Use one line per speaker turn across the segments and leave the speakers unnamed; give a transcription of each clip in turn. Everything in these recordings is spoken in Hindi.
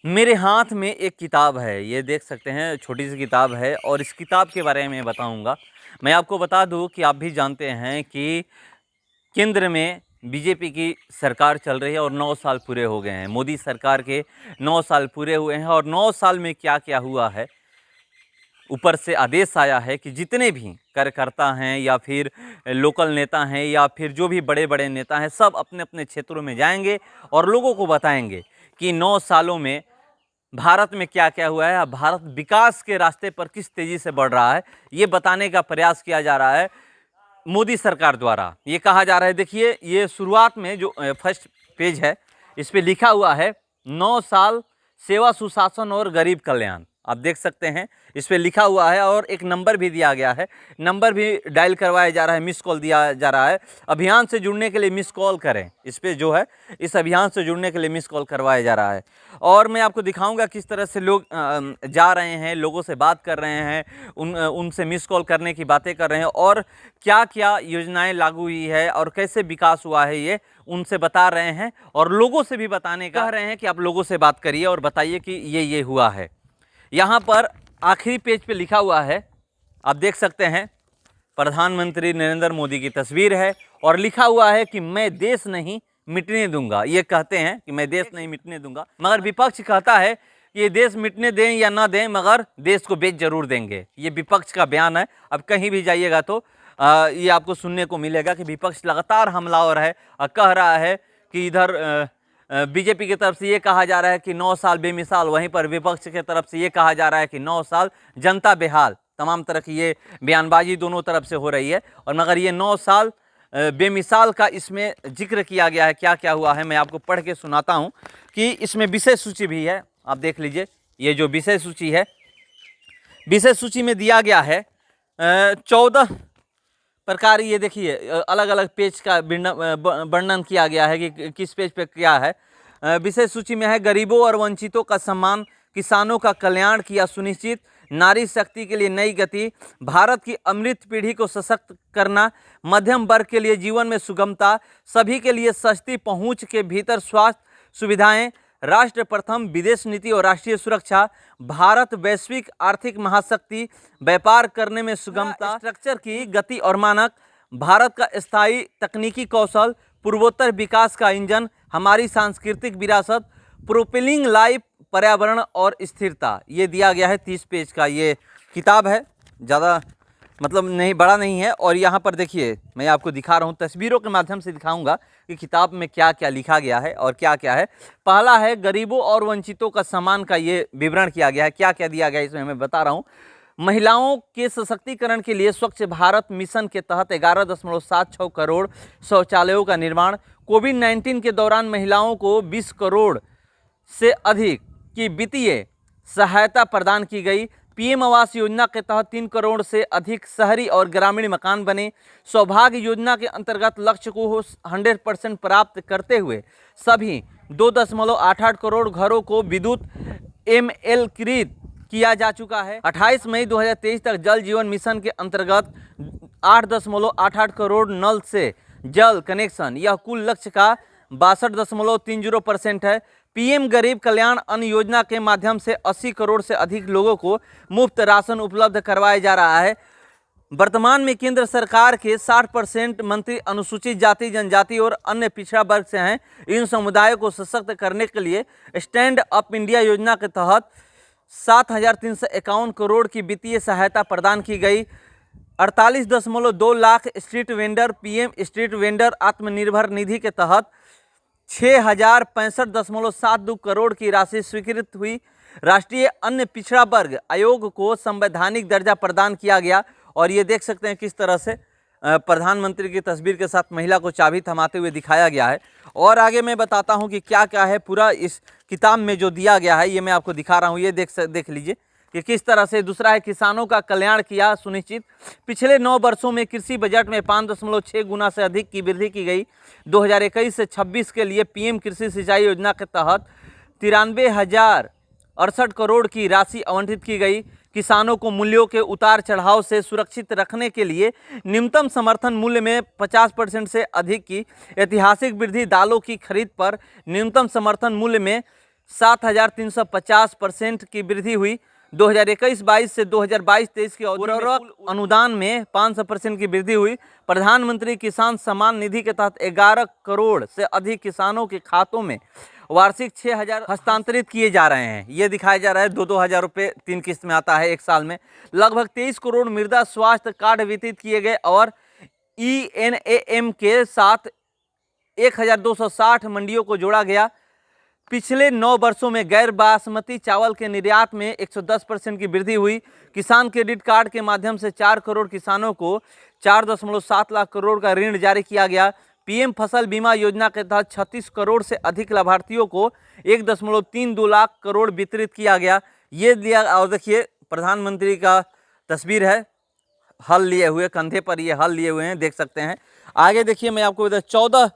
मेरे हाथ में एक किताब है, ये देख सकते हैं, छोटी सी किताब है और इस किताब के बारे में बताऊंगा। मैं आपको बता दूं कि आप भी जानते हैं कि केंद्र में बीजेपी की सरकार चल रही है और 9 साल पूरे हो गए हैं। मोदी सरकार के 9 साल पूरे हुए हैं और 9 साल में क्या क्या हुआ है। ऊपर से आदेश आया है कि जितने भी कार्यकर्ता हैं या फिर लोकल नेता हैं या फिर जो भी बड़े बड़े नेता हैं, सब अपने अपने क्षेत्रों में जाएंगे और लोगों को बताएंगे कि 9 सालों में भारत में क्या क्या हुआ है, भारत विकास के रास्ते पर किस तेजी से बढ़ रहा है, ये बताने का प्रयास किया जा रहा है मोदी सरकार द्वारा। ये कहा जा रहा है, देखिए ये शुरुआत में जो फर्स्ट पेज है, इस पे लिखा हुआ है 9 साल सेवा सुशासन और गरीब कल्याण। आप देख सकते हैं इस पे लिखा हुआ है और एक नंबर भी दिया गया है, नंबर भी डायल करवाया जा रहा है, मिस कॉल दिया जा रहा है। अभियान से जुड़ने के लिए मिस कॉल करें, इस पे जो है इस अभियान से जुड़ने के लिए मिस कॉल करवाया जा रहा है। और मैं आपको दिखाऊंगा किस तरह से लोग जा रहे हैं, लोगों से बात कर रहे हैं, उनसे मिस कॉल करने की बातें कर रहे हैं और क्या क्या योजनाएं लागू हुई है और कैसे विकास हुआ है, ये उनसे बता रहे हैं और लोगों से भी बताने का कह रहे हैं कि आप लोगों से बात करिए और बताइए कि ये हुआ है। यहाँ पर आखिरी पेज पे लिखा हुआ है, आप देख सकते हैं, प्रधानमंत्री नरेंद्र मोदी की तस्वीर है और लिखा हुआ है कि मैं देश नहीं मिटने दूंगा। ये कहते हैं कि मैं देश नहीं मिटने दूंगा, मगर विपक्ष कहता है कि ये देश मिटने दें या ना दें, मगर देश को बेच जरूर देंगे। ये विपक्ष का बयान है। अब कहीं भी जाइएगा तो ये आपको सुनने को मिलेगा कि विपक्ष लगातार हमलावर है और कह रहा है कि इधर बीजेपी की तरफ से ये कहा जा रहा है कि 9 साल बेमिसाल, वहीं पर विपक्ष की तरफ से ये कहा जा रहा है कि 9 साल जनता बेहाल। तमाम तरह की ये बयानबाजी दोनों तरफ से हो रही है और मगर ये 9 साल बेमिसाल का इसमें जिक्र किया गया है। क्या क्या हुआ है मैं आपको पढ़ के सुनाता हूँ कि इसमें विषय सूची भी है, आप देख लीजिए। ये जो विषय सूची है, विषय सूची में दिया गया है 14 प्रकार। ये देखिए अलग अलग पेज का वर्णन किया गया है कि किस पेज पे क्या है। विषय सूची में है गरीबों और वंचितों का सम्मान, किसानों का कल्याण किया सुनिश्चित, नारी शक्ति के लिए नई गति, भारत की अमृत पीढ़ी को सशक्त करना, मध्यम वर्ग के लिए जीवन में सुगमता, सभी के लिए सस्ती पहुंच के भीतर स्वास्थ्य सुविधाएं, राष्ट्र प्रथम विदेश नीति और राष्ट्रीय सुरक्षा, भारत वैश्विक आर्थिक महाशक्ति, व्यापार करने में सुगमता, स्ट्रक्चर की गति और मानक, भारत का स्थायी तकनीकी कौशल, पूर्वोत्तर विकास का इंजन, हमारी सांस्कृतिक विरासत, प्रोपेलिंग लाइफ, पर्यावरण और स्थिरता। ये दिया गया है 30 पेज का ये किताब है, ज़्यादा मतलब नहीं, बड़ा नहीं है। और यहाँ पर देखिए मैं आपको दिखा रहा हूँ, तस्वीरों के माध्यम से दिखाऊंगा कि किताब में क्या क्या लिखा गया है और क्या क्या है। पहला है गरीबों और वंचितों का सम्मान का ये विवरण किया गया है। क्या क्या दिया गया है इसमें मैं बता रहा हूँ। महिलाओं के सशक्तिकरण के लिए स्वच्छ भारत मिशन के तहत 11.76 करोड़ शौचालयों का निर्माण, कोविड-19 के दौरान महिलाओं को 20 करोड़ से अधिक की वित्तीय सहायता प्रदान की गई। पीएम आवास योजना के तहत 3 करोड़ से अधिक शहरी और ग्रामीण मकान बने। सौभाग्य योजना के अंतर्गत लक्ष्य को 100% प्राप्त करते हुए सभी 2.88 करोड़ घरों को विद्युत एमएल-कृत किया जा चुका है। 28 मई 2023 तक जल जीवन मिशन के अंतर्गत 8.88 करोड़ नल से जल कनेक्शन, यह कुल लक्ष्य का 62.30% है। पीएम गरीब कल्याण अन्न योजना के माध्यम से 80 करोड़ से अधिक लोगों को मुफ्त राशन उपलब्ध करवाया जा रहा है। वर्तमान में केंद्र सरकार के 60% मंत्री अनुसूचित जाति, जनजाति और अन्य पिछड़ा वर्ग से हैं। इन समुदायों को सशक्त करने के लिए स्टैंड अप इंडिया योजना के तहत 7,351 करोड़ की वित्तीय सहायता प्रदान की गई। 48.2 lakh street vendor, PM street vendor Atmanirbhar Nidhi के तहत 6,065.72 करोड़ की राशि स्वीकृत हुई। राष्ट्रीय अन्य पिछड़ा वर्ग आयोग को संवैधानिक दर्जा प्रदान किया गया। और ये देख सकते हैं किस तरह से प्रधानमंत्री की तस्वीर के साथ महिला को चाबी थमाते हुए दिखाया गया है। और आगे मैं बताता हूं कि क्या क्या है पूरा इस किताब में जो दिया गया है, ये मैं आपको दिखा रहा हूं। ये देख लीजिए कि किस तरह से। दूसरा है किसानों का कल्याण किया सुनिश्चित। पिछले 9 वर्षों में कृषि बजट में 5.6 गुना से अधिक की वृद्धि की गई। 2021 से 26 के लिए पीएम कृषि सिंचाई योजना के तहत 93,068 करोड़ की राशि आवंटित की गई। किसानों को मूल्यों के उतार चढ़ाव से सुरक्षित रखने के लिए न्यूनतम समर्थन मूल्य में 50% से अधिक की ऐतिहासिक वृद्धि। दालों की खरीद पर न्यूनतम समर्थन मूल्य में 7,350% की वृद्धि हुई। 2021-22 से 2022-23 की उर्वरक अनुदान में 500% की वृद्धि हुई। प्रधानमंत्री किसान सम्मान निधि के तहत 11 करोड़ से अधिक किसानों के खातों में वार्षिक 6,000 हस्तांतरित किए जा रहे हैं। ये दिखाया जा रहा है 2-2 हज़ार रुपये 3 किस्त में आता है एक साल में। लगभग 23 करोड़ मृदा स्वास्थ्य कार्ड वितरित किए गए और ENAM के साथ 1,260 मंडियों को जोड़ा गया। पिछले 9 वर्षों में गैर बासमती चावल के निर्यात में 110% की वृद्धि हुई। किसान क्रेडिट कार्ड के माध्यम से 4 करोड़ किसानों को 4.7 लाख करोड़ का ऋण जारी किया गया। पीएम फसल बीमा योजना के तहत 36 करोड़ से अधिक लाभार्थियों को 1.32 लाख करोड़ वितरित किया गया। ये दिया, और देखिए प्रधानमंत्री का तस्वीर है, हल लिए हुए, कंधे पर ये हल लिए हुए हैं, देख सकते हैं। आगे देखिए, मैं आपको बता 14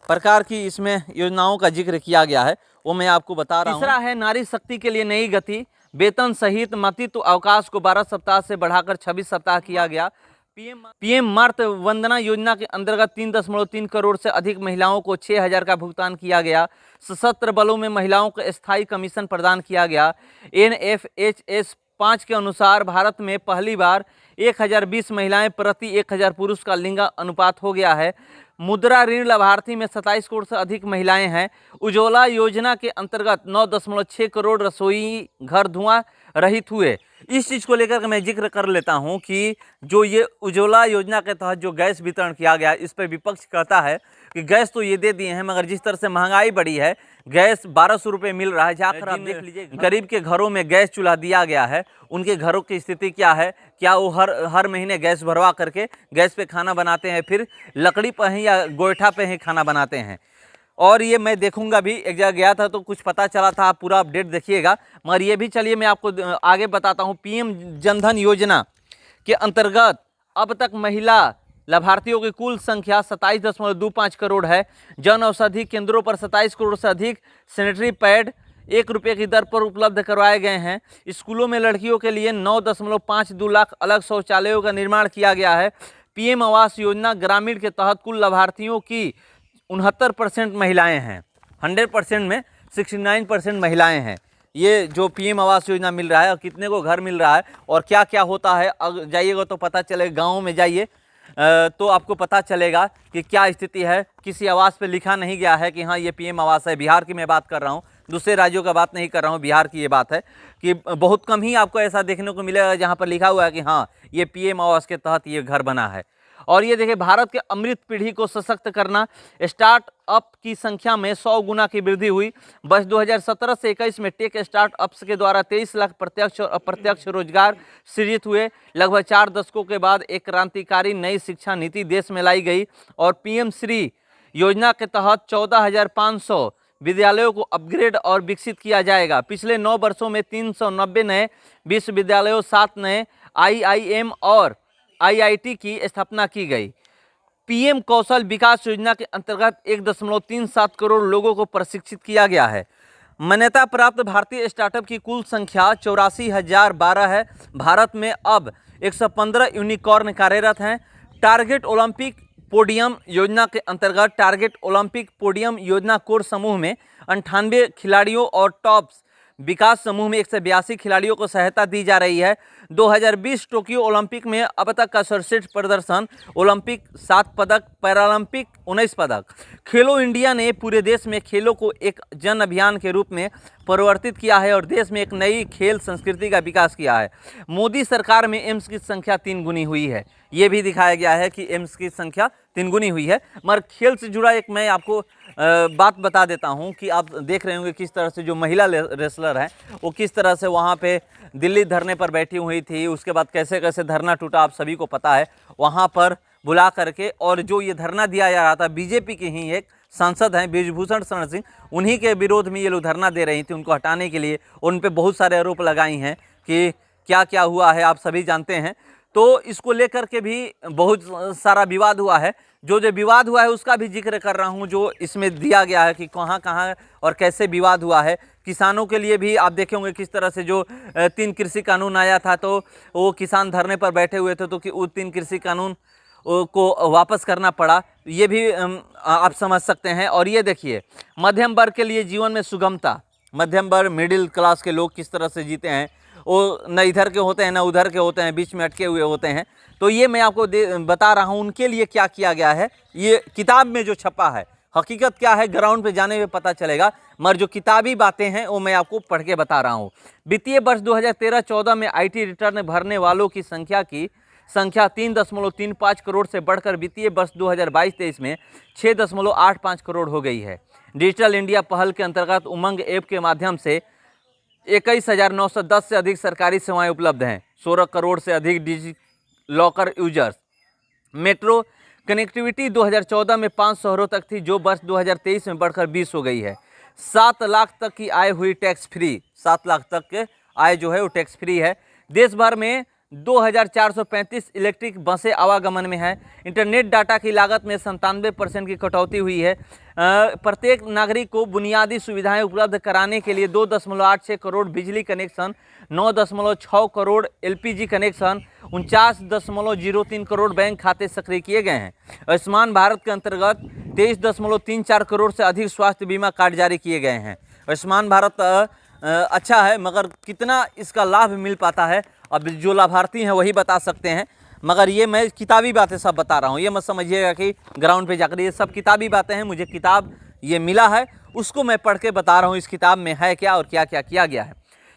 प्रकार की इसमें योजनाओं का जिक्र किया गया है, वो मैं आपको बता रहा हूँ। तीसरा है नारी शक्ति के लिए नई गति। वेतन सहित मातृत्व अवकाश को 12 सप्ताह से बढ़ाकर 26 सप्ताह किया गया। पीएम मातृ वंदना योजना के अंतर्गत 3.3 करोड़ से अधिक महिलाओं को 6,000 का भुगतान किया गया। सशस्त्र बलों में महिलाओं को स्थायी कमीशन प्रदान किया गया। NFHS 5 के अनुसार भारत में पहली बार 1,020 महिलाएं प्रति 1,000 पुरुष का लिंग अनुपात हो गया है। मुद्रा ऋण लाभार्थी में 27 करोड़ से अधिक महिलाएं हैं। उज्ज्वला योजना के अंतर्गत 9.6 करोड़ रसोई घर धुआं रहित हुए। इस चीज़ को लेकर मैं जिक्र कर लेता हूं कि जो ये उज्ज्वला योजना के तहत जो गैस वितरण किया गया, इस पर विपक्ष कहता है कि गैस तो ये दे दिए हैं, मगर जिस तरह से महंगाई बढ़ी है, गैस 1200 रुपये मिल रहा है। जाकर आप देख लीजिए, गरीब के घरों में गैस चूल्हा दिया गया है, उनके घरों की स्थिति क्या है, क्या वो हर महीने गैस भरवा करके गैस पे खाना बनाते हैं, फिर लकड़ी पर ही या गोईठा पे ही खाना बनाते हैं। और ये मैं देखूंगा भी, एक जगह गया था तो कुछ पता चला था, आप पूरा अपडेट देखिएगा। मगर ये भी चलिए मैं आपको आगे बताता हूँ। पीएम जनधन योजना के अंतर्गत अब तक महिला लाभार्थियों की कुल संख्या 27.25 करोड़ है। जन औषधि केंद्रों पर 27 करोड़ से अधिक सैनिटरी पैड 1 रुपये की दर पर उपलब्ध करवाए गए हैं। स्कूलों में लड़कियों के लिए 9.52 लाख अलग शौचालयों का निर्माण किया गया है। पीएम आवास योजना ग्रामीण के तहत कुल लाभार्थियों की 69% महिलाएं हैं। 100% में 69% महिलाएं हैं। ये जो पीएम आवास योजना मिल रहा है, और कितने को घर मिल रहा है और क्या क्या होता है, जाइएगा तो पता चलेगा। गाँव में जाइए तो आपको पता चलेगा कि क्या स्थिति है। किसी आवास पे लिखा नहीं गया है कि हाँ ये पीएम आवास है। बिहार की मैं बात कर रहा हूँ, दूसरे राज्यों का बात नहीं कर रहा हूँ, बिहार की ये बात है कि बहुत कम ही आपको ऐसा देखने को मिलेगा जहाँ पर लिखा हुआ है कि हाँ ये पीएम आवास के तहत ये घर बना है। और ये देखिए, भारत के अमृत पीढ़ी को सशक्त करना। स्टार्टअप की संख्या में 100 गुना की वृद्धि हुई। वर्ष 2017 से 21 में टेक स्टार्टअप्स के द्वारा 23 लाख प्रत्यक्ष और अप्रत्यक्ष रोजगार सृजित हुए। लगभग 4 दशकों के बाद एक क्रांतिकारी नई शिक्षा नीति देश में लाई गई और पीएम श्री योजना के तहत 14,500 विद्यालयों को अपग्रेड और विकसित किया जाएगा। पिछले 9 वर्षों में 390 नए विश्वविद्यालयों, 7 नए IIM और IIT की स्थापना की गई। पीएम कौशल विकास योजना के अंतर्गत 1.37 करोड़ लोगों को प्रशिक्षित किया गया है। मान्यता प्राप्त भारतीय स्टार्टअप की कुल संख्या 84,012 है। भारत में अब 115 यूनिकॉर्न कार्यरत हैं। टारगेट ओलंपिक पोडियम योजना के अंतर्गत टारगेट ओलंपिक पोडियम योजना कोर समूह में 98 खिलाड़ियों और टॉप्स विकास समूह में 182 खिलाड़ियों को सहायता दी जा रही है। 2020 टोक्यो ओलंपिक में अब तक का सर्वश्रेष्ठ प्रदर्शन, ओलंपिक 7 पदक, पैरालंपिक 19 पदक। खेलो इंडिया ने पूरे देश में खेलों को एक जन अभियान के रूप में परिवर्तित किया है और देश में एक नई खेल संस्कृति का विकास किया है। मोदी सरकार में एम्स की संख्या 3 गुनी हुई है। ये भी दिखाया गया है कि एम्स की संख्या 3 गुनी हुई है। मगर खेल से जुड़ा एक मैं आपको बात बता देता हूं कि आप देख रहे होंगे किस तरह से जो महिला रेसलर हैं वो किस तरह से वहां पे दिल्ली धरने पर बैठी हुई थी। उसके बाद कैसे कैसे धरना टूटा, आप सभी को पता है। वहां पर बुला करके, और जो ये धरना दिया जा रहा था, बीजेपी के ही एक सांसद हैं ब्रिजभूषण शरण सिंह, उन्हीं के विरोध में ये लोग धरना दे रही थी उनको हटाने के लिए। उन पर बहुत सारे आरोप लगाई हैं कि क्या क्या हुआ है, आप सभी जानते हैं। तो इसको लेकर के भी बहुत सारा विवाद हुआ है। जो विवाद हुआ है उसका भी जिक्र कर रहा हूं, जो इसमें दिया गया है कि कहां कहां और कैसे विवाद हुआ है। किसानों के लिए भी आप देखे होंगे किस तरह से जो 3 कृषि कानून आया था, तो वो किसान धरने पर बैठे हुए थे, तो कि वो 3 कृषि कानून को वापस करना पड़ा। ये भी आप समझ सकते हैं। और ये देखिए, मध्यम वर्ग के लिए जीवन में सुगमता, मध्यम वर्ग मिडिल क्लास के लोग किस तरह से जीते हैं, वो न इधर के होते हैं न उधर के होते हैं, बीच में अटके हुए होते हैं। तो ये मैं आपको बता रहा हूँ उनके लिए क्या किया गया है। ये किताब में जो छपा है, हकीकत क्या है ग्राउंड पे जाने में पता चलेगा, मगर जो किताबी बातें हैं वो मैं आपको पढ़ के बता रहा हूँ। वित्तीय वर्ष 2013-14 में आईटी रिटर्न भरने वालों की संख्या 3.35 करोड़ से बढ़कर वित्तीय वर्ष 2022-23 में 6.85 करोड़ हो गई है। डिजिटल इंडिया पहल के अंतर्गत उमंग ऐप के माध्यम से 21,910 से अधिक सरकारी सेवाएं उपलब्ध हैं। 16 करोड़ से अधिक digi locker users. Metro connectivity 2014 में 5 शहरों तक थी, जो वर्ष 2023 में बढ़कर 20 हो गई है। 7 लाख तक की आय हुई टैक्स फ्री। 7 लाख तक के आय जो है वो टैक्स फ्री है। देश भर में 2,435 इलेक्ट्रिक बसें आवागमन में हैं। इंटरनेट डाटा की लागत में 97% की कटौती हुई है। प्रत्येक नागरिक को बुनियादी सुविधाएं उपलब्ध कराने के लिए 2.86 करोड़ बिजली connection, 9.6 crore LPG connection, 49.03 crore bank खाते सक्रिय किए गए हैं। आयुष्मान भारत के अंतर्गत 23.34 करोड़ से अधिक स्वास्थ्य बीमा कार्ड जारी किए गए हैं। आयुष्मान भारत अच्छा है, मगर कितना इसका लाभ मिल पाता है अब जो लाभार्थी हैं वही बता सकते हैं। मगर ये मैं किताबी बातें सब बता रहा हूँ, ये मत समझिएगा कि ग्राउंड पे जाकर, ये सब किताबी बातें हैं। मुझे किताब ये मिला है, उसको मैं पढ़ के बता रहा हूँ इस किताब में है क्या और क्या क्या किया गया है।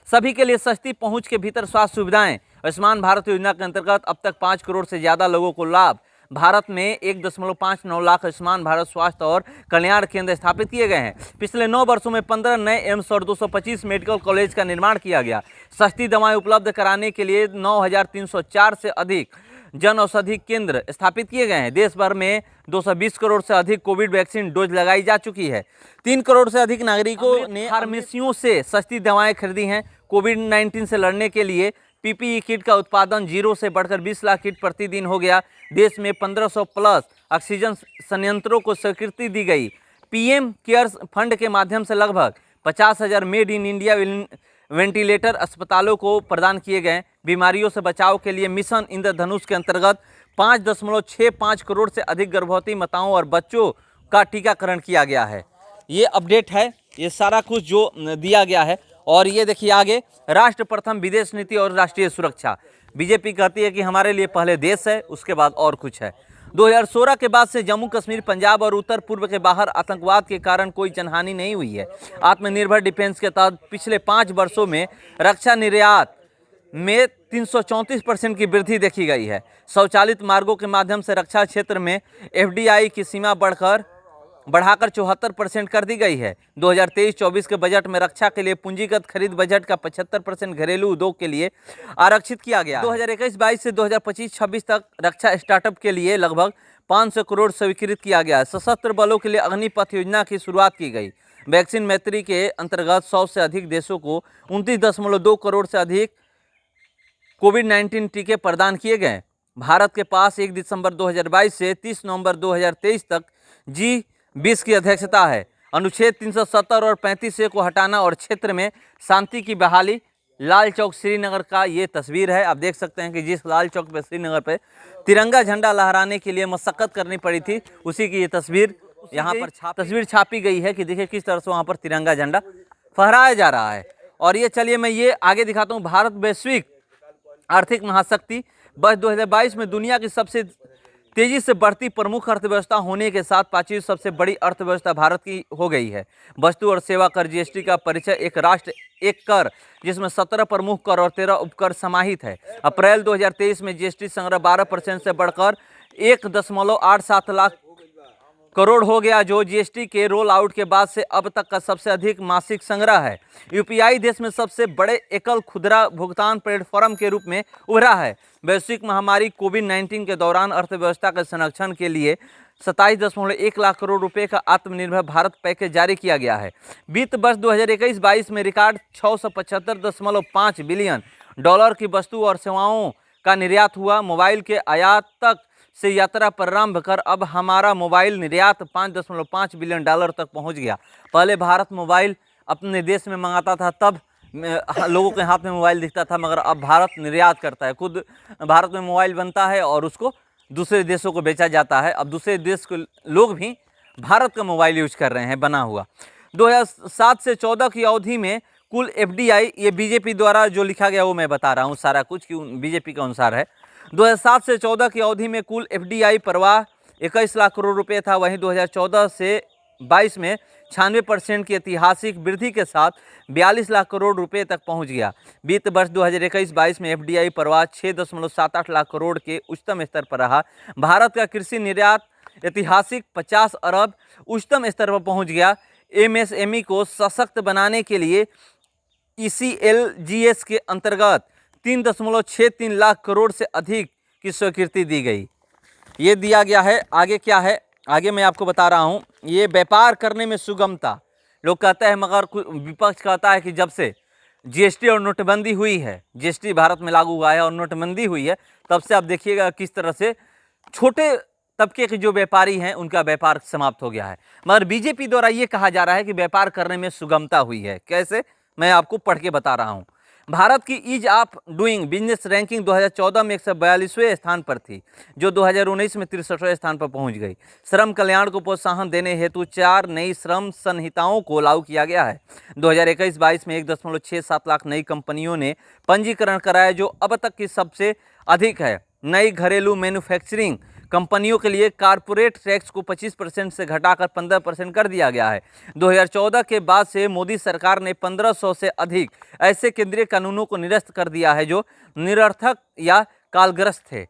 सभी के लिए सस्ती पहुँच के भीतर स्वास्थ्य सुविधाएं। आयुष्मान भारत योजना के अंतर्गत अब तक 5 करोड़ से ज़्यादा लोगों को लाभ। भारत में 1.59 लाख आयुष्मान भारत स्वास्थ्य और कल्याण केंद्र स्थापित किए गए हैं। पिछले 9 वर्षों में 15 नए एम्स और 225 मेडिकल कॉलेज का निर्माण किया गया। सस्ती दवाएं उपलब्ध कराने के लिए 9,304 से अधिक जन औषधि केंद्र स्थापित किए गए हैं। देश भर में 220 करोड़ से अधिक कोविड वैक्सीन डोज लगाई जा चुकी है। 3 करोड़ से अधिक नागरिकों ने फार्मेसियों से सस्ती दवाएं खरीदी हैं। कोविड-19 से लड़ने के लिए पीपीई किट का उत्पादन 0 से बढ़कर 20 लाख किट प्रतिदिन हो गया। देश में 1500 प्लस ऑक्सीजन संयंत्रों को स्वीकृति दी गई। पीएम केयर्स फंड के माध्यम से लगभग 50,000 मेड इन इंडिया वेंटिलेटर अस्पतालों को प्रदान किए गए। बीमारियों से बचाव के लिए मिशन इंद्रधनुष के अंतर्गत 5.65 करोड़ से अधिक गर्भवती माताओं और बच्चों का टीकाकरण किया गया है। ये अपडेट है, ये सारा कुछ जो दिया गया है। और ये देखिए आगे, राष्ट्र प्रथम विदेश नीति और राष्ट्रीय सुरक्षा। बीजेपी कहती है कि हमारे लिए पहले देश है, उसके बाद और कुछ है। 2016 के बाद से जम्मू कश्मीर, पंजाब और उत्तर पूर्व के बाहर आतंकवाद के कारण कोई जनहानि नहीं हुई है। आत्मनिर्भर डिफेंस के तहत पिछले 5 वर्षों में रक्षा निर्यात में 334% की वृद्धि देखी गई है। स्वचालित मार्गों के माध्यम से रक्षा क्षेत्र में एफडीआई की सीमा बढ़ाकर 74% कर दी गई है। 2023-24 के बजट में रक्षा के लिए पूंजीगत खरीद बजट का 75% घरेलू उद्योग के लिए आरक्षित किया गया। 2021-22 से 2025-26 तक रक्षा स्टार्टअप के लिए लगभग 500 करोड़ स्वीकृत किया गया है। सशस्त्र बलों के लिए अग्निपथ योजना की शुरुआत की गई। वैक्सीन मैत्री के अंतर्गत 100 से अधिक देशों को 29.2 करोड़ से अधिक कोविड-19 टीके प्रदान किए गए। भारत के पास 1 दिसंबर 2022 से 30 नवंबर 2023 तक G20 की अध्यक्षता है। अनुच्छेद 370 और 35A को हटाना और क्षेत्र में शांति की बहाली। लाल चौक श्रीनगर का ये तस्वीर है। आप देख सकते हैं कि जिस लाल चौक पे श्रीनगर पे तिरंगा झंडा लहराने के लिए मशक्कत करनी पड़ी थी, उसी की ये तस्वीर यहाँ पर तस्वीर छापी गई है कि देखिए किस तरह से वहाँ पर तिरंगा झंडा फहराया जा रहा है। और ये चलिए मैं ये आगे दिखाता हूँ। भारत वैश्विक आर्थिक महाशक्ति। वर्ष 2022 में दुनिया की सबसे तेजी से बढ़ती प्रमुख अर्थव्यवस्था होने के साथ 5वीं सबसे बड़ी अर्थव्यवस्था भारत की हो गई है। वस्तु और सेवा कर जीएसटी का परिचय एक राष्ट्र एक कर, जिसमें 17 प्रमुख कर और 13 उपकर समाहित है। अप्रैल 2023 में जीएसटी संग्रह 12% से बढ़कर 1.87 लाख करोड़ हो गया, जो जीएसटी के रोल आउट के बाद से अब तक का सबसे अधिक मासिक संग्रह है। यूपीआई देश में सबसे बड़े एकल खुदरा भुगतान प्लेटफॉर्म के रूप में उभरा है। वैश्विक महामारी कोविड-19 के दौरान अर्थव्यवस्था के संरक्षण के लिए 27.1 लाख करोड़ रुपए का आत्मनिर्भर भारत पैकेज जारी किया गया है। वित्त वर्ष 2021-22 में रिकॉर्ड 675.5 बिलियन डॉलर की वस्तु और सेवाओं का निर्यात हुआ। मोबाइल के आयात तक से यात्रा प्रारंभ कर अब हमारा मोबाइल निर्यात 5.5 बिलियन डॉलर तक पहुंच गया। पहले भारत मोबाइल अपने देश में मंगाता था, तब लोगों के हाथ में मोबाइल दिखता था, मगर अब भारत निर्यात करता है। खुद भारत में मोबाइल बनता है और उसको दूसरे देशों को बेचा जाता है। अब दूसरे देश के लोग भी भारत का मोबाइल यूज कर रहे हैं बना हुआ। 2007 से 14 की अवधि में कुल एफडीआई, ये बीजेपी द्वारा जो लिखा गया वो मैं बता रहा हूँ सारा कुछ कि बीजेपी के अनुसार है। 2007 से 14 की अवधि में कुल एफडीआई प्रवाह 21 लाख करोड़ रुपए था। वहीं 2014 से 22 में 96% की ऐतिहासिक वृद्धि के साथ 42 लाख करोड़ रुपए तक पहुंच गया। वित्त वर्ष 2021-22 में एफडीआई प्रवाह 6.78 लाख करोड़ के उच्चतम स्तर पर रहा। भारत का कृषि निर्यात ऐतिहासिक 50 अरब उच्चतम स्तर पर पहुंच गया। एमएसएमई को सशक्त बनाने के लिए ईसीएलजीएस के अंतर्गत 3.63 लाख करोड़ से अधिक की स्वीकृति दी गई। ये दिया गया है। आगे क्या है, आगे मैं आपको बता रहा हूँ। ये व्यापार करने में सुगमता, लोग कहते हैं, मगर विपक्ष कहता है कि जब से जीएसटी और नोटबंदी हुई है, जीएसटी भारत में लागू हुआ है और नोटबंदी हुई है, तब से आप देखिएगा किस तरह से छोटे तबके के जो व्यापारी हैं उनका व्यापार समाप्त हो गया है। मगर बीजेपी द्वारा ये कहा जा रहा है कि व्यापार करने में सुगमता हुई है। कैसे, मैं आपको पढ़ के बता रहा हूँ। भारत की ease of doing business ranking 2014 में 142वें स्थान पर थी, जो 2019 में 63वें स्थान पर पहुंच गई। श्रम कल्याण को प्रोत्साहन देने हेतु 4 नई श्रम संहिताओं को लागू किया गया है। 2021-22 में 1.67 लाख नई कंपनियों ने पंजीकरण कराया, जो अब तक की सबसे अधिक है। नई घरेलू मैन्युफैक्चरिंग कंपनियों के लिए कारपोरेट टैक्स को 25% से घटाकर 15% कर दिया गया है। 2014 के बाद से मोदी सरकार ने 1500 से अधिक ऐसे केंद्रीय कानूनों को निरस्त कर दिया है जो निरर्थक या कालग्रस्त थे।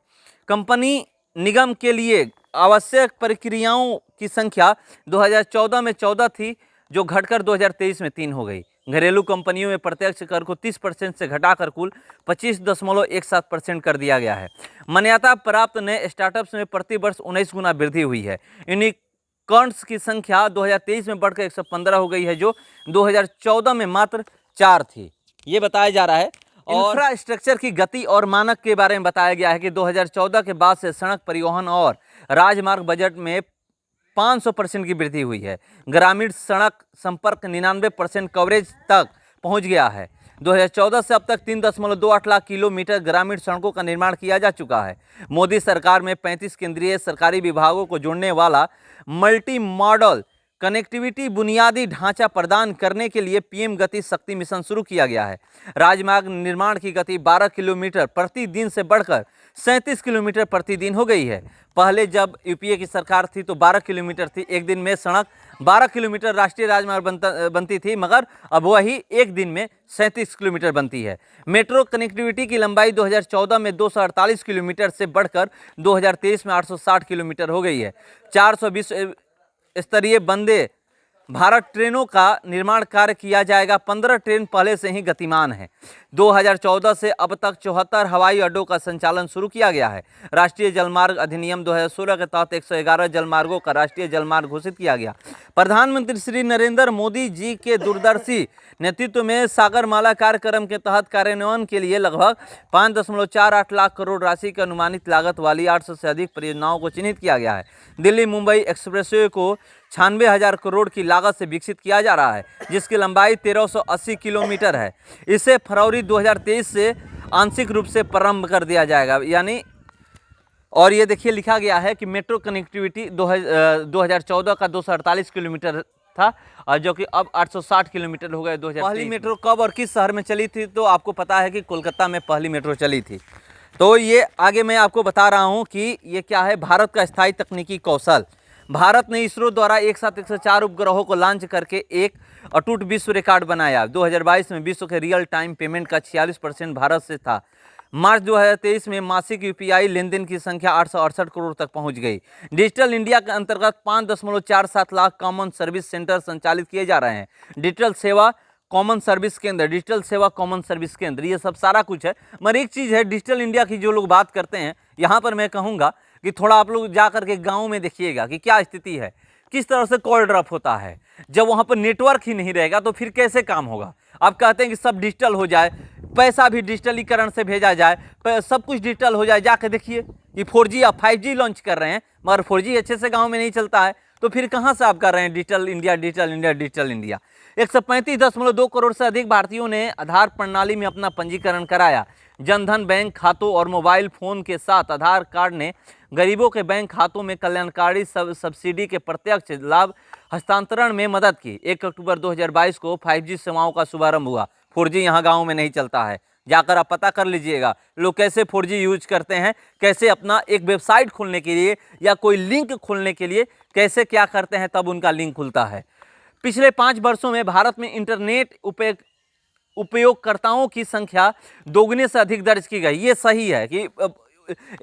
कंपनी निगम के लिए आवश्यक प्रक्रियाओं की संख्या 2014 में 14 थी, जो घटकर 2023 में 3 हो गई। घरेलू कंपनियों में प्रत्यक्ष कर को 30% से घटाकर कुल 25.17% कर दिया गया है। मान्यता प्राप्त नए स्टार्टअप्स में प्रति वर्ष 19 गुना वृद्धि हुई है। यूनिकॉर्न्स की संख्या 2023 में बढ़कर 115 हो गई है, जो 2014 में मात्र 4 थी। ये बताया जा रहा है। और इंफ्रास्ट्रक्चर की गति और मानक के बारे में बताया गया है कि 2014 के बाद से सड़क परिवहन और राजमार्ग बजट में 500% की वृद्धि हुई है। ग्रामीण सड़क संपर्क 99% कवरेज तक पहुंच गया है। 2014 से अब तक 3.28 लाख किलोमीटर ग्रामीण सड़कों का निर्माण किया जा चुका है। मोदी सरकार में 35 केंद्रीय सरकारी विभागों को जोड़ने वाला मल्टी मॉडल कनेक्टिविटी बुनियादी ढांचा प्रदान करने के लिए पीएम गति शक्ति मिशन शुरू किया गया है। राजमार्ग निर्माण की गति 12 किलोमीटर प्रतिदिन से बढ़कर 37 किलोमीटर प्रतिदिन हो गई है। पहले जब यूपीए की सरकार थी तो 12 किलोमीटर थी, एक दिन में सड़क 12 किलोमीटर राष्ट्रीय राजमार्ग बनती थी, मगर अब वही एक दिन में 37 किलोमीटर बनती है। मेट्रो कनेक्टिविटी की लंबाई 2014 में 248 किलोमीटर से बढ़कर 2023 में 860 किलोमीटर हो गई है। 420 स्तरीय वंदे भारत ट्रेनों का निर्माण कार्य किया जाएगा। 15 ट्रेन पहले से ही गतिमान है। 2014 से अब तक 74 हवाई अड्डों का संचालन शुरू किया गया है। राष्ट्रीय जलमार्ग अधिनियम 2016 के तहत 111 जलमार्गों का राष्ट्रीय जलमार्ग घोषित किया गया। प्रधानमंत्री श्री नरेंद्र मोदी जी के दूरदर्शी नेतृत्व में सागरमाला कार्यक्रम के तहत कार्यान्वयन के लिए लगभग 5.48 लाख करोड़ राशि की अनुमानित लागत वाली 800 से अधिक परियोजनाओं को चिन्हित किया गया है। दिल्ली मुंबई एक्सप्रेसवे को 96,000 करोड़ की लागत से विकसित किया जा रहा है, जिसकी लंबाई 1380 किलोमीटर है। इसे फरवरी 2023 से आंशिक रूप से प्रारंभ कर दिया जाएगा, यानी। और ये देखिए लिखा गया है कि मेट्रो कनेक्टिविटी 2014 का 248 किलोमीटर था, और जो कि अब 860 किलोमीटर हो गए 2023। पहली मेट्रो कब और किस शहर में चली थी, तो आपको पता है कि कोलकाता में पहली मेट्रो चली थी। तो ये आगे मैं आपको बता रहा हूँ कि ये क्या है, भारत का स्थायी तकनीकी कौशल। भारत ने इसरो द्वारा एक साथ 104 उपग्रहों को लॉन्च करके एक अटूट विश्व रिकॉर्ड बनाया। 2022 में विश्व के रियल टाइम पेमेंट का 46% भारत से था। मार्च 2023 में मासिक यूपीआई लेनदेन की संख्या 868 करोड़ तक पहुंच गई। डिजिटल इंडिया के अंतर्गत 5.47 लाख कॉमन सर्विस सेंटर संचालित किए जा रहे हैं। डिजिटल सेवा कॉमन सर्विस केंद्र, डिजिटल सेवा कॉमन सर्विस केंद्र, ये सब सारा कुछ है। मगर एक चीज़ है, डिजिटल इंडिया की जो लोग बात करते हैं, यहाँ पर मैं कहूँगा कि थोड़ा आप लोग जा करके गाँव में देखिएगा कि क्या स्थिति है, किस तरह से कॉल ड्रॉप होता है। जब वहाँ पर नेटवर्क ही नहीं रहेगा तो फिर कैसे काम होगा। आप कहते हैं कि सब डिजिटल हो जाए, पैसा भी डिजिटलीकरण से भेजा जाए, सब कुछ डिजिटल हो जाए। जाकर देखिए कि 4G या 5G लॉन्च कर रहे हैं, मगर 4G अच्छे से गांव में नहीं चलता है, तो फिर कहां से आप कर रहे हैं digital India, digital India, digital India. 135.2 crore से अधिक भारतीयों ने आधार प्रणाली में अपना पंजीकरण कराया। जनधन बैंक खातों और मोबाइल फोन के साथ आधार कार्ड ने गरीबों के बैंक खातों में कल्याणकारी सब्सिडी के प्रत्यक्ष लाभ हस्तांतरण में मदद की। 1 अक्टूबर 2022 को 5G सेवाओं का शुभारंभ हुआ। 4G यहाँ गाँव में नहीं चलता है, जाकर आप पता कर लीजिएगा लोग कैसे 4G यूज करते हैं, कैसे अपना एक वेबसाइट खोलने के लिए या कोई लिंक खोलने के लिए कैसे क्या करते हैं, तब उनका लिंक खुलता है। पिछले 5 वर्षों में भारत में इंटरनेट उपयोगकर्ताओं की संख्या दोगुने से अधिक दर्ज की गई। ये सही है कि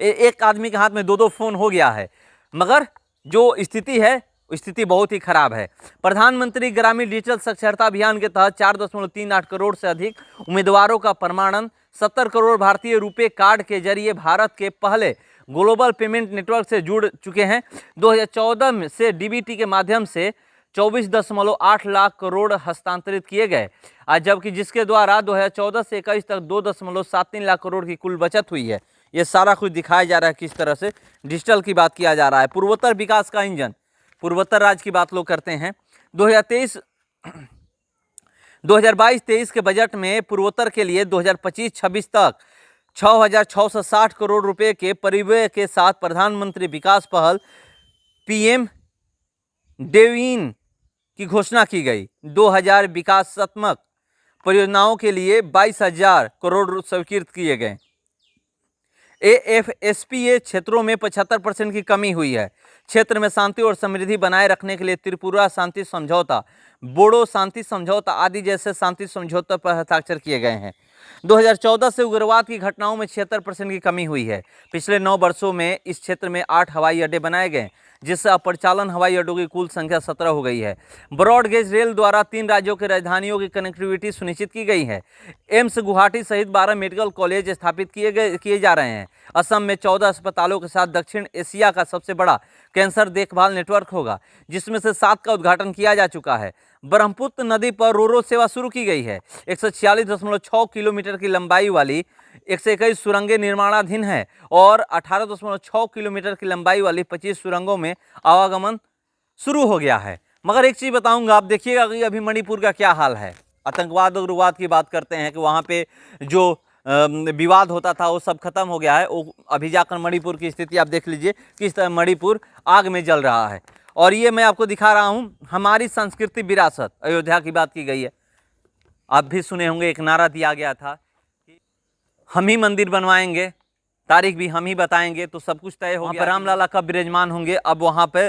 एक आदमी के हाथ में 2-2 फोन हो गया है, मगर जो स्थिति है स्थिति बहुत ही खराब है। प्रधानमंत्री ग्रामीण डिजिटल साक्षरता अभियान के तहत 4.38 करोड़ से अधिक उम्मीदवारों का प्रमाणन, 70 करोड़ भारतीय रुपए कार्ड के जरिए भारत के पहले ग्लोबल पेमेंट नेटवर्क से जुड़ चुके हैं। 2014 से डीबीटी के माध्यम से 24.8 लाख करोड़ हस्तांतरित किए गए, आज जबकि जिसके द्वारा 2014 से 21 तक 2.73 लाख करोड़ की कुल बचत हुई है। ये सारा कुछ दिखाया जा रहा है किस तरह से डिजिटल की बात किया जा रहा है। पूर्वोत्तर विकास का इंजन, पूर्वोत्तर राज्य की बात लोग करते हैं। 2022-23 के बजट में पूर्वोत्तर के लिए 2025-26 तक 6,660 करोड़ रुपए के परिव्यय के साथ प्रधानमंत्री विकास पहल पीएम डेविन की घोषणा की गई। 2000 विकासात्मक परियोजनाओं के लिए 22,000 करोड़ स्वीकृत किए गए। AFSPA क्षेत्रों में 75% की कमी हुई है। क्षेत्र में शांति और समृद्धि बनाए रखने के लिए त्रिपुरा शांति समझौता, बोडो शांति समझौता आदि जैसे शांति समझौतों पर हस्ताक्षर किए गए हैं। 2014 से उग्रवाद की घटनाओं में 76% की कमी हुई है। पिछले 9 वर्षों में इस क्षेत्र में 8 हवाई अड्डे बनाए गए, जिससे अब परिचालन हवाई अड्डों की कुल संख्या 17 हो गई है। ब्रॉडगेज रेल द्वारा 3 राज्यों की राजधानियों की कनेक्टिविटी सुनिश्चित की गई है। एम्स गुवाहाटी सहित 12 मेडिकल कॉलेज स्थापित किए जा रहे हैं। असम में 14 अस्पतालों के साथ दक्षिण एशिया का सबसे बड़ा कैंसर देखभाल नेटवर्क होगा, जिसमें से 7 का उद्घाटन किया जा चुका है। ब्रह्मपुत्र नदी पर रोरो सेवा शुरू की गई है। 146.6 किलोमीटर की लंबाई वाली 121 सुरंगें निर्माणाधीन है और 18.6 किलोमीटर की लंबाई वाली 25 सुरंगों में आवागमन शुरू हो गया है। मगर एक चीज़ बताऊंगा, आप देखिएगा कि अभी मणिपुर का क्या हाल है। आतंकवाद और उग्रवाद की बात करते हैं कि वहाँ पे जो विवाद होता था वो सब खत्म हो गया है। वो अभी जाकर मणिपुर की स्थिति आप देख लीजिए, किस तरह मणिपुर आग में जल रहा है। और ये मैं आपको दिखा रहा हूँ हमारी संस्कृति विरासत, अयोध्या की बात की गई है। आप भी सुने होंगे, एक नारा दिया गया था कि हम ही मंदिर बनवाएंगे, तारीख भी हम ही बताएंगे, तो सब कुछ तय हो गया। रामलला कब विराजमान होंगे, अब वहाँ पे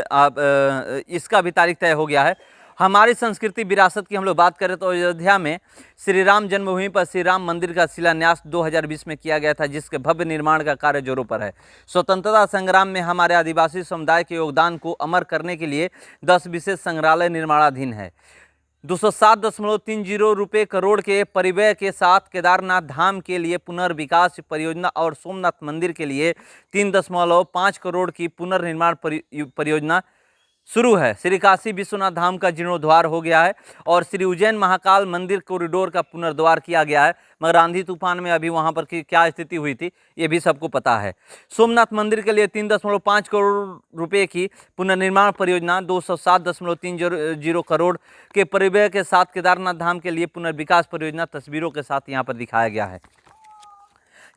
इसका भी तारीख तय हो गया है। हमारी संस्कृति विरासत की हम लोग बात करें तो अयोध्या में श्री राम जन्मभूमि पर श्री राम मंदिर का शिलान्यास 2020 में किया गया था, जिसके भव्य निर्माण का कार्य जोरों पर है। स्वतंत्रता संग्राम में हमारे आदिवासी समुदाय के योगदान को अमर करने के लिए 10 विशेष संग्रहालय निर्माणाधीन है। 207.30 रुपये करोड़ के परिव्यय के साथ केदारनाथ धाम के लिए पुनर्विकास परियोजना और सोमनाथ मंदिर के लिए 3.5 करोड़ की पुनर्निर्माण परियोजना शुरू है। श्री काशी विश्वनाथ धाम का जीर्णोद्वार हो गया है और श्री उज्जैन महाकाल मंदिर कॉरिडोर का पुनर्द्वार किया गया है। मगर आंधी तूफान में अभी वहां पर की क्या स्थिति हुई थी ये भी सबको पता है। सोमनाथ मंदिर के लिए 3.5 करोड़ रुपए की पुनर्निर्माण परियोजना, 207.30 करोड़ के परिव्यय के साथ केदारनाथ धाम के लिए पुनर्विकास परियोजना तस्वीरों के साथ यहाँ पर दिखाया गया है।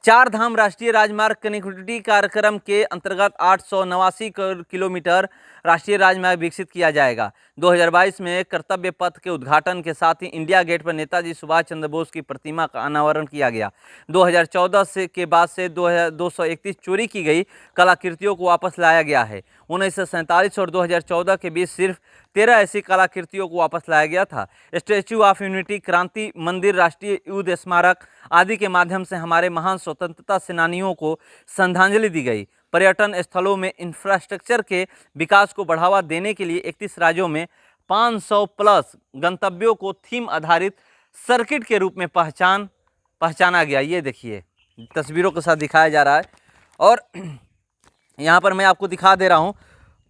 4 धाम राष्ट्रीय राजमार्ग कनेक्टिविटी कार्यक्रम के अंतर्गत 889 किलोमीटर राष्ट्रीय राजमार्ग विकसित किया जाएगा। 2022 में कर्तव्य पथ के उद्घाटन के साथ ही इंडिया गेट पर नेताजी सुभाष चंद्र बोस की प्रतिमा का अनावरण किया गया। 2014 के बाद से 231 चोरी की गई कलाकृतियों को वापस लाया गया है। 1947 और 2014 के बीच सिर्फ 13 ऐसी कलाकृतियों को वापस लाया गया था। स्टैच्यू ऑफ यूनिटी, क्रांति मंदिर, राष्ट्रीय युद्ध स्मारक आदि के माध्यम से हमारे महान स्वतंत्रता सेनानियों को श्रद्धांजलि दी गई। पर्यटन स्थलों में इंफ्रास्ट्रक्चर के विकास को बढ़ावा देने के लिए 31 राज्यों में 500 प्लस गंतव्यों को थीम आधारित सर्किट के रूप में पहचाना गया। ये देखिए तस्वीरों के साथ दिखाया जा रहा है। और यहाँ पर मैं आपको दिखा दे रहा हूँ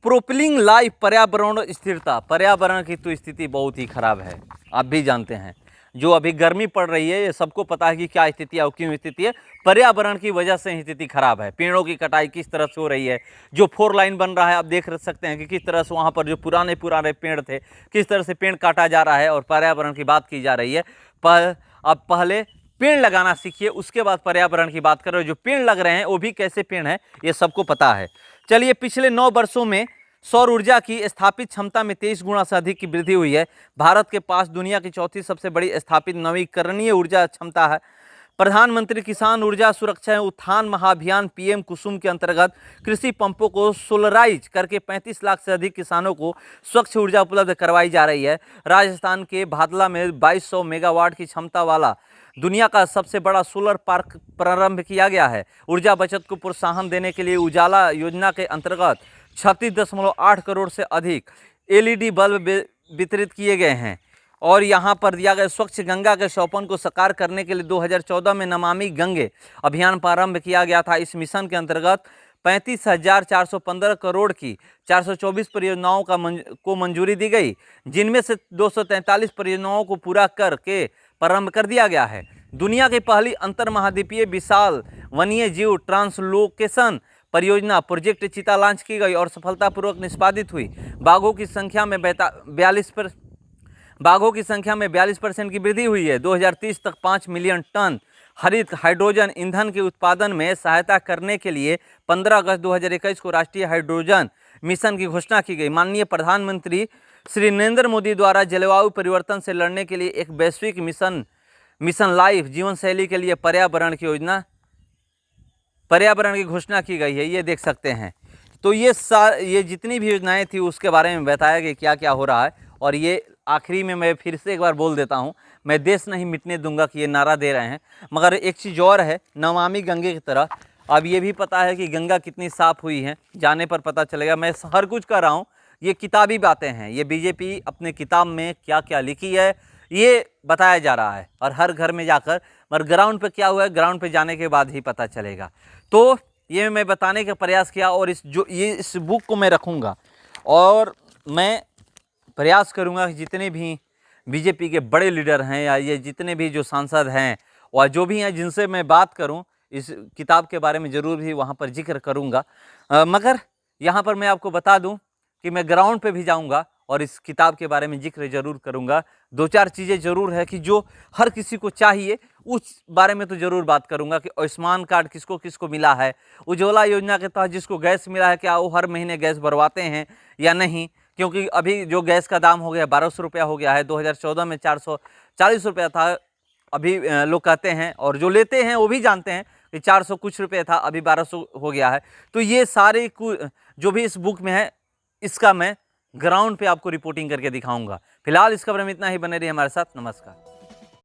प्रोपिलिंग लाइफ पर्यावरण स्थिरता। पर्यावरण की तो स्थिति बहुत ही खराब है, आप भी जानते हैं। जो अभी गर्मी पड़ रही है ये सबको पता है कि क्या स्थिति है और क्यों स्थिति है। पर्यावरण की वजह से स्थिति खराब है। पेड़ों की कटाई किस तरह से हो रही है, जो 4 लाइन बन रहा है आप देख सकते हैं कि किस तरह से वहाँ पर जो पुराने पेड़ थे किस तरह से पेड़ काटा जा रहा है और पर्यावरण की बात की जा रही है। पर अब पहले पेड़ लगाना सीखिए, उसके बाद पर्यावरण की बात करो। जो पेड़ लग रहे हैं वो भी कैसे पेड़ हैं ये सबको पता है। चलिए, पिछले 9 वर्षों में सौर ऊर्जा की स्थापित क्षमता में 23 गुना से अधिक की वृद्धि हुई है। भारत के पास दुनिया की चौथी सबसे बड़ी स्थापित नवीकरणीय ऊर्जा क्षमता है। प्रधानमंत्री किसान ऊर्जा सुरक्षा एवं उत्थान महाअभियान पीएम कुसुम के अंतर्गत कृषि पंपों को सोलराइज करके 35 लाख से अधिक किसानों को स्वच्छ ऊर्जा उपलब्ध करवाई जा रही है। राजस्थान के भादला में 2200 मेगावाट की क्षमता वाला दुनिया का सबसे बड़ा सोलर पार्क प्रारंभ किया गया है। ऊर्जा बचत को प्रोत्साहन देने के लिए उजाला योजना के अंतर्गत 36.8 करोड़ से अधिक एलईडी बल्ब वितरित किए गए हैं। और यहाँ पर दिया गया स्वच्छ गंगा के स्वप्न को साकार करने के लिए 2014 में नमामि गंगे अभियान प्रारंभ किया गया था। इस मिशन के अंतर्गत 35,415 करोड़ की 424 परियोजनाओं को मंजूरी दी गई, जिनमें से 243 परियोजनाओं को पूरा करके प्रारंभ कर दिया गया है। दुनिया की पहली अंतर्महाद्वीपीय विशाल वन्य जीव ट्रांसलोकेशन परियोजना प्रोजेक्ट चीता लॉन्च की गई और सफलतापूर्वक निष्पादित हुई। बाघों की संख्या में 42% की वृद्धि हुई है। 2030 तक 5 मिलियन टन हरित हाइड्रोजन ईंधन के उत्पादन में सहायता करने के लिए 15 अगस्त 2021 को राष्ट्रीय हाइड्रोजन मिशन की घोषणा की गई। माननीय प्रधानमंत्री श्री नरेंद्र मोदी द्वारा जलवायु परिवर्तन से लड़ने के लिए एक वैश्विक मिशन लाइफ जीवन शैली के लिए पर्यावरण की घोषणा की गई है। ये देख सकते हैं। तो ये जितनी भी योजनाएं थी उसके बारे में बताया कि क्या क्या हो रहा है। और ये आखिरी में मैं फिर से एक बार बोल देता हूँ, मैं देश नहीं मिटने दूंगा कि ये नारा दे रहे हैं। मगर एक चीज़ और है, नमामि गंगे की तरह अब ये भी पता है कि गंगा कितनी साफ़ हुई है, जाने पर पता चलेगा। मैं हर कुछ कर रहा हूँ, ये किताबी बातें हैं। ये बीजेपी अपने किताब में क्या क्या लिखी है ये बताया जा रहा है। और हर घर में जाकर, मगर ग्राउंड पे क्या हुआ है, ग्राउंड पे जाने के बाद ही पता चलेगा। तो ये मैं बताने का प्रयास किया और इस बुक को मैं रखूँगा और मैं प्रयास करूंगा कि जितने भी बीजेपी के बड़े लीडर हैं या ये जितने भी जो सांसद हैं और जो भी हैं जिनसे मैं बात करूं, इस किताब के बारे में ज़रूर भी वहां पर जिक्र करूंगा। मगर यहां पर मैं आपको बता दूं कि मैं ग्राउंड पे भी जाऊंगा और इस किताब के बारे में जिक्र ज़रूर करूंगा। 2-4 चीज़ें ज़रूर है कि जो हर किसी को चाहिए उस बारे में तो ज़रूर बात करूंगा कि आयुष्मान कार्ड किसको किसको मिला है, उज्ज्वला योजना के तहत जिसको गैस मिला है क्या वो हर महीने गैस भरवाते हैं या नहीं, क्योंकि अभी जो गैस का दाम हो गया 1200 रुपया हो गया है। 2014 में 440 रुपया था। अभी लोग कहते हैं और जो लेते हैं वो भी जानते हैं कि 400 कुछ रुपये था, अभी 1200 हो गया है। तो ये सारे जो भी इस बुक में है इसका मैं ग्राउंड पे आपको रिपोर्टिंग करके दिखाऊंगा। फिलहाल इस खबर में इतना ही, बने रहिए हमारे साथ। नमस्कार।